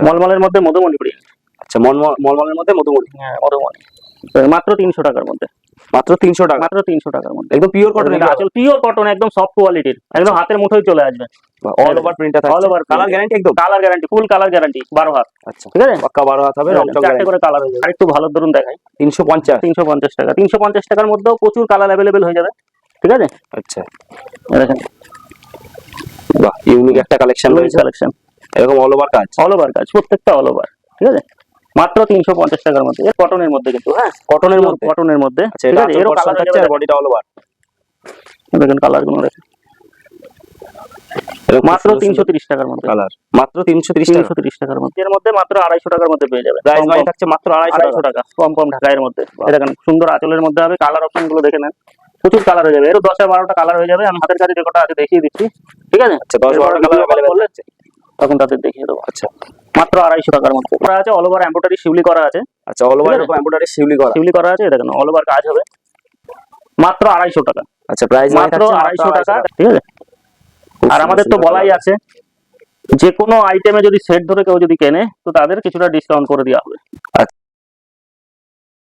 মলমলের মধ্যে মধুমণি প্রিন্ট। আচ্ছা, মলমলের মধ্যে মধুমণি। হ্যাঁ মধুমণি, মাত্র 300 টাকার মধ্যে। মাত্র 300 টাকা, মাত্র 300 টাকার মধ্যে, একদম পিওর কটন। আসলে পিওর কটন, একদম সফট কোয়ালিটির, একদম হাতের মুঠোয় চলে আসবে। অল ওভার প্রিন্টটা থাকছে, অল ওভার কালার গ্যারান্টি, একদম colour guarantee, full colour guarantee, 12 হাত। আচ্ছা, ঠিক আছে, পাক্কা 12 হাত হবে, রং চং চারটে গ্যারান্টি। করে কালার হয়ে যাবে। আর একটু ভালো ধরুন দেখাই, 350 350 টাকা। 350 টাকার মধ্যেও প্রচুর কালার অ্যাভেলেবেল হয়ে যাবে। ঠিক আছে, আচ্ছা, দেখেন বাহ, ইউনিক একটা কালেকশন রয়েছে। কালেকশন, এরকম অল ওভার কাজ, অল ওভার কাজ, প্রত্যেকটা অল ওভার। ঠিক আছে, মাত্র 350 টাকার মধ্যে, এর কটনের মধ্যে কিন্তু, হ্যাঁ কটনের মধ্যে। কটনের মধ্যে। আচ্ছা, ঠিক এটা আছে, এরও কালার থাকছে, আর বডিটা অল ওভার। দেখেন কালার গুলো দেখেন, মাত্র 330 টাকার মধ্যে। কালার মাত্র 330 টাকা। 330 টাকার মধ্যে, এর মধ্যে মাত্র 250 টাকার মধ্যে পেয়ে যাবে। প্রাইস মানে থাকছে মাত্র 250 টাকা, কম কম ঢাকাইয়ের মধ্যে। এটা দেখেন সুন্দর আঁচলের মধ্যে হবে, কালার অপশন গুলো দেখে নেন, প্রচুর কালার হয়ে যাবে। এর 10-12টা কালার হয়ে যাবে, আমি হাতের কাছে যে কটা আছে দেখিয়ে দিচ্ছি। ঠিক আছে, আচ্ছা, 10-12টা কালার अवेलेबल আছে, তখন তাদের দেখিয়ে দেবো। আচ্ছা, মাত্র 250 টাকার মধ্যে করা আছে, অল ওভার এমব্রয়ডারি শিউলি করা আছে। আচ্ছা, অল ওভার এমব্রয়ডারি শিউলি করা, শিউলি করা আছে, দেখেন অল ওভার কাজ হবে, মাত্র 250 টাকা। আচ্ছা, প্রাইস মাত্র 250 টাকা। ঠিক আছে, আর আমাদের তো বলাই আছে, যে কোনো আইটেমে যদি সেট ধরে কেউ যদি কেনে, তো তাদের কিছুটা ডিসকাউন্ট করে দেওয়া হবে।